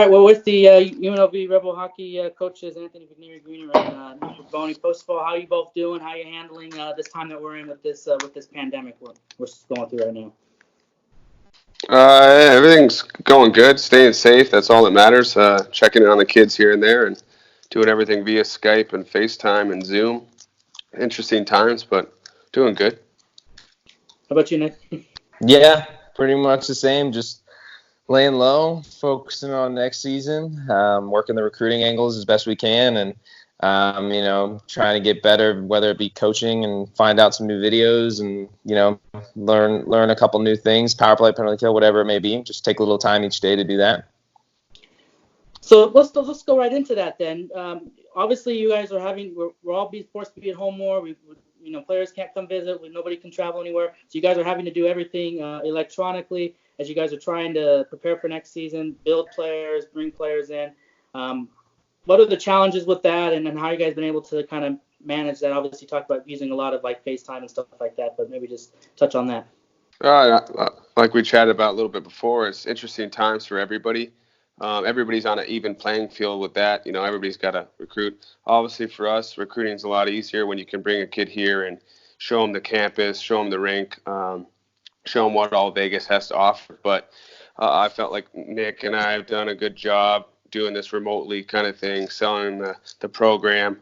right, well, with the UNLV Rebel hockey coaches, Anthony Vignieri-Greener and Robone. First of all, how are you both doing? How are you handling this time that we're in with this pandemic we're going through right now? Everything's going good, staying safe. That's all that matters. Checking in on the kids here and there, and doing everything via Skype and FaceTime and Zoom. Interesting times, but doing good. How about you, Nick? Yeah, pretty much the same. Just laying low, focusing on next season, working the recruiting angles as best we can, and trying to get better, whether it be coaching and find out some new videos, and learn a couple new things, power play, penalty kill, whatever it may be. Just take a little time each day to do that. So let's go right into that then. Obviously, you guys are we're all being forced to be at home more. Players can't come visit. Nobody can travel anywhere. So you guys are having to do everything electronically as you guys are trying to prepare for next season, build players, bring players in. What are the challenges with that, and how you guys been able to kind of manage that? Obviously, you talked about using a lot of like FaceTime and stuff like that, but maybe just touch on that. Like we chatted about a little bit before, it's interesting times for everybody. Everybody's on an even playing field with that. Everybody's got to recruit. Obviously, for us, recruiting is a lot easier when you can bring a kid here and show them the campus, show them the rink, show them what all Vegas has to offer. But I felt like Nick and I have done a good job doing this remotely kind of thing, selling the program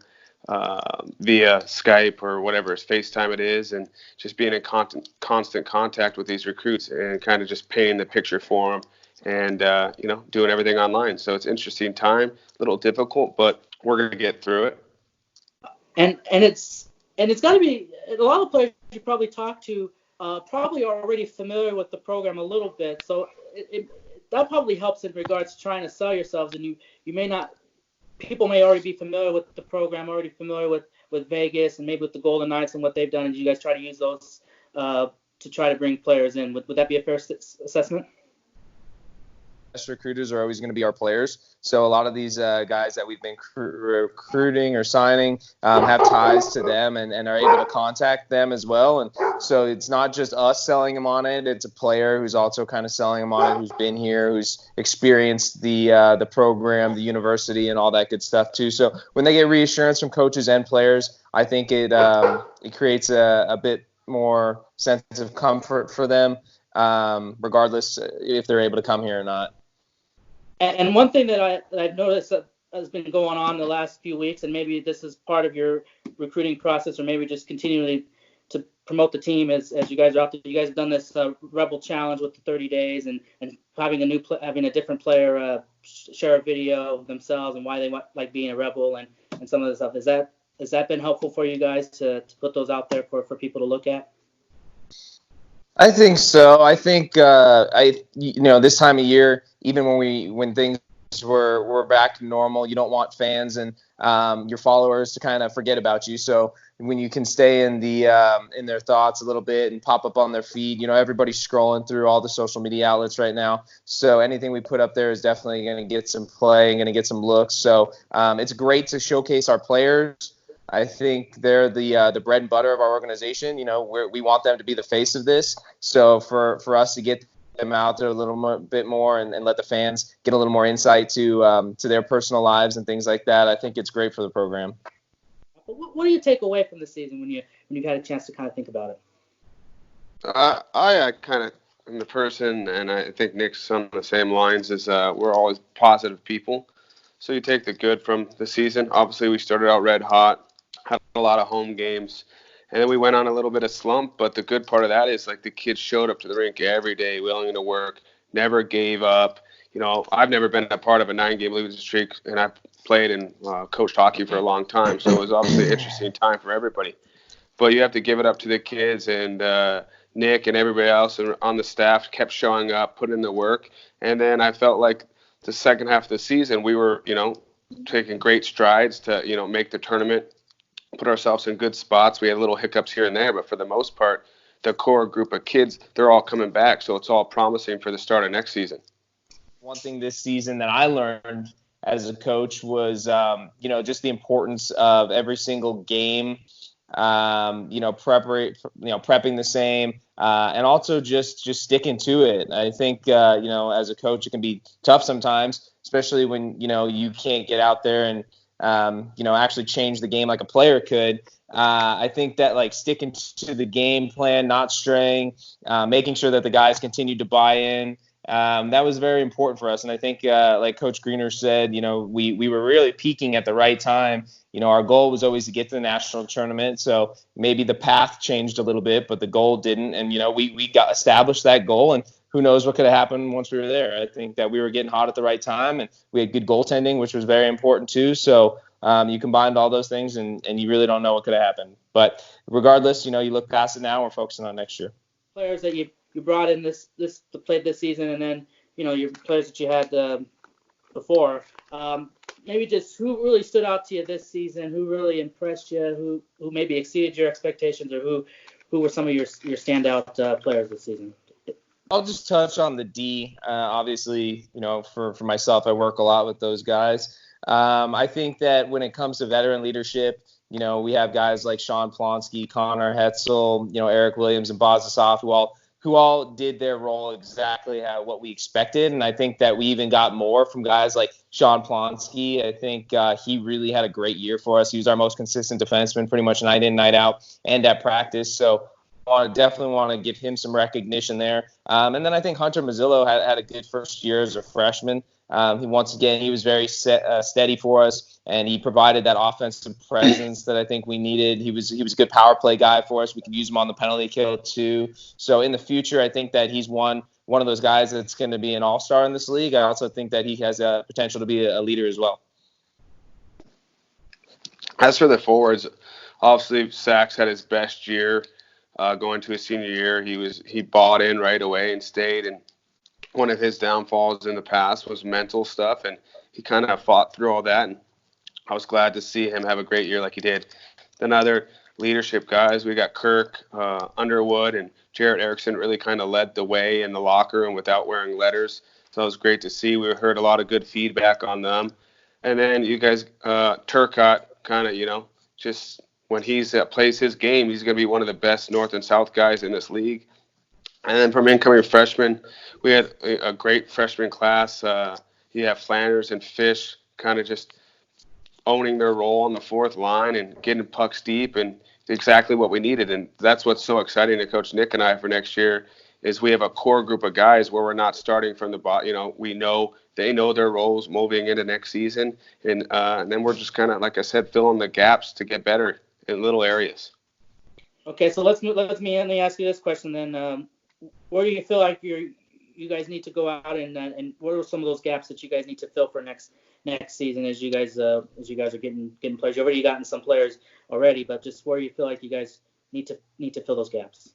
via Skype or whatever FaceTime it is, and just being in constant contact with these recruits and kind of just painting the picture for them, and doing everything online. So it's an interesting time, a little difficult, but we're going to get through it. And it's got to be a lot of players you probably talk to probably are already familiar with the program a little bit, so that probably helps in regards to trying to sell yourselves, and you may not. People may already be familiar with the program, already familiar with Vegas and maybe with the Golden Knights and what they've done, and you guys try to use those to try to bring players in. Would that be a fair assessment? Best recruiters are always going to be our players. So a lot of these guys that we've been recruiting or signing have ties to them and are able to contact them as well. And so it's not just us selling them on it. It's a player who's also kind of selling them on it, who's been here, who's experienced the program, the university, and all that good stuff too. So when they get reassurance from coaches and players, I think it creates a bit more sense of comfort for them, regardless if they're able to come here or not. And one thing that I've noticed that has been going on the last few weeks, and maybe this is part of your recruiting process, or maybe just continually to promote the team as you guys are out there. You guys have done this Rebel Challenge with the 30 days, and having a different player share a video of themselves and why they like being a Rebel and some of the stuff. Has that been helpful for you guys to put those out there for people to look at? I think so. I think this time of year, even when things were back to normal, you don't want fans and your followers to kind of forget about you. So when you can stay in their thoughts a little bit and pop up on their feed, everybody's scrolling through all the social media outlets right now. So anything we put up there is definitely going to get some play and going to get some looks. So it's great to showcase our players. I think they're the bread and butter of our organization. We want them to be the face of this. So for us to get them out there a little bit more and let the fans get a little more insight to their personal lives and things like that, I think it's great for the program. What do you take away from the season when you've had a chance to kind of think about it? I kind of am the person, and I think Nick's on the same lines, is we're always positive people. So you take the good from the season. Obviously, we started out red hot, had a lot of home games, and then we went on a little bit of slump. But the good part of that is like the kids showed up to the rink every day, willing to work, never gave up. I've never been a part of a 9-game losing streak, and I've played and coached hockey for a long time. So it was obviously an interesting time for everybody. But you have to give it up to the kids, and Nick and everybody else on the staff kept showing up, putting in the work. And then I felt like the second half of the season, we were, taking great strides to, make the tournament, put ourselves in good spots. We had little hiccups here and there, but for the most part, the core group of kids, they're all coming back. So it's all promising for the start of next season. One thing this season that I learned as a coach was, just the importance of every single game prepping the same, and also just sticking to it. I think as a coach, it can be tough sometimes, especially when you can't get out there and actually change the game like a player could. I think that like sticking to the game plan, not straying, making sure that the guys continue to buy in. That was very important for us. And I think, like Coach Greener said, we were really peaking at the right time. Our goal was always to get to the national tournament. So maybe the path changed a little bit, but the goal didn't. And, we got established that goal, and who knows what could have happened once we were there. I think that we were getting hot at the right time, and we had good goaltending, which was very important too. So you combined all those things, and you really don't know what could have happened. But regardless, you look past it now. We're focusing on next year. Players that you brought in this played this season, and then your players that you had before. Maybe just who really stood out to you this season? Who really impressed you? Who maybe exceeded your expectations, or who were some of your standout players this season? I'll just touch on the D. Obviously, for myself, I work a lot with those guys. I think that when it comes to veteran leadership, we have guys like Sean Plonsky, Connor Hetzel, Eric Williams, and Bozasov, who all did their role exactly what we expected. And I think that we even got more from guys like Sean Plonsky. I think he really had a great year for us. He was our most consistent defenseman pretty much night in, night out, and at practice. So definitely want to give him some recognition there. And then I think Hunter Mazzillo had a good first year as a freshman. He was very steady for us, and he provided that offensive presence that I think we needed. He was a good power play guy for us. We could use him on the penalty kill too. So in the future, I think that he's one of those guys that's going to be an all-star in this league. I also think that he has a potential to be a leader as well. As for the forwards, obviously Sachs had his best year going to his senior year. He bought in right away and stayed, and one of his downfalls in the past was mental stuff, and he kind of fought through all that, and I was glad to see him have a great year like he did. Then other leadership guys, we got Kirk Underwood and Jarrett Erickson really kind of led the way in the locker room without wearing letters, so it was great to see. We heard a lot of good feedback on them. And then you guys, Turcotte, kind of, just when he's plays his game, he's going to be one of the best North and South guys in this league. And then from incoming freshmen, we had a great freshman class. You have Flanders and Fish kind of just owning their role on the fourth line and getting pucks deep, and exactly what we needed. And that's what's so exciting to Coach Nick and I for next year is we have a core group of guys where we're not starting from the bottom. We know they know their roles moving into next season, and then we're just kind of, like I said, filling the gaps to get better in little areas. Okay, so let me ask you this question then. Where do you feel like you guys need to go out and what are some of those gaps that you guys need to fill for next season as you guys are getting players? You've already gotten some players already, but just where you feel like you guys need to fill those gaps?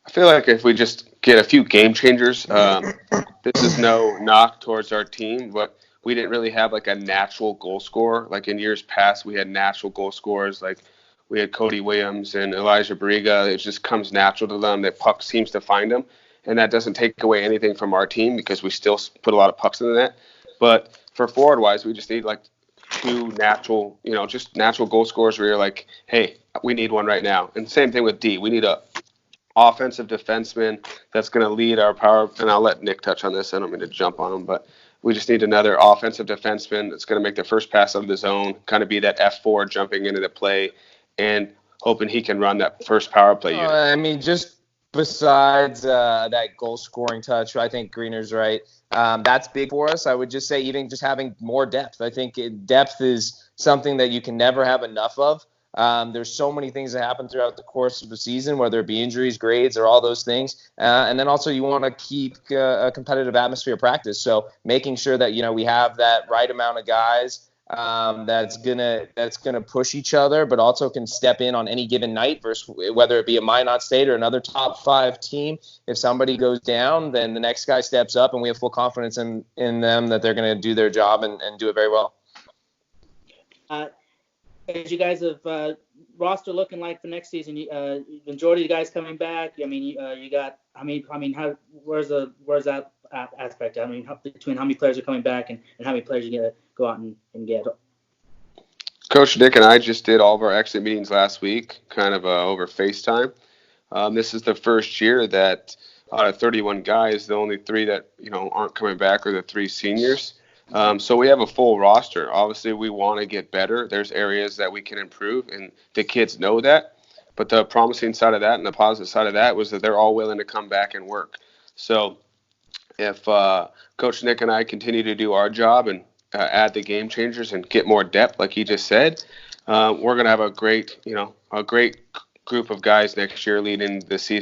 I feel like if we just get a few game changers, this is no knock towards our team, but we didn't really have like a natural goal scorer. Like in years past, we had natural goal scorers like we had Cody Williams and Elijah Bariga. It just comes natural to them that puck seems to find them. And that doesn't take away anything from our team because we still put a lot of pucks in the net. But for forward-wise, we just need like two natural, just natural goal scorers where you're like, hey, we need one right now. And same thing with D. We need a offensive defenseman that's going to lead our power. And I'll let Nick touch on this. I don't mean to jump on him, but we just need another offensive defenseman that's going to make the first pass out of the zone, kind of be that F4 jumping into the play, and hoping he can run that first power play unit. I mean, just besides that goal scoring touch, I think Greener's right. That's big for us. I would just say even just having more depth. I think depth is something that you can never have enough of. There's so many things that happen throughout the course of the season, whether it be injuries, grades, or all those things. And then also you want to keep a competitive atmosphere of practice. So making sure that, we have that right amount of guys that's gonna push each other, but also can step in on any given night versus whether it be a Minot State or another top 5 team. If somebody goes down, then the next guy steps up, and we have full confidence in them that they're going to do their job and do it very well. As you guys have roster looking like for next season, the majority of the guys coming back. I mean, you got. Where's that aspect? I mean, between how many players are coming back and how many players you gonna go out and get? Coach Nick and I just did all of our exit meetings last week, kind of over FaceTime. This is the first year that out of 31 guys, the only three that aren't coming back are the three seniors. So we have a full roster. Obviously, we want to get better. There's areas that we can improve, and the kids know that. But the promising side of that and the positive side of that was that they're all willing to come back and work. So if Coach Nick and I continue to do our job and add the game changers and get more depth, like he just said, we're going to have a great group of guys next year leading the season.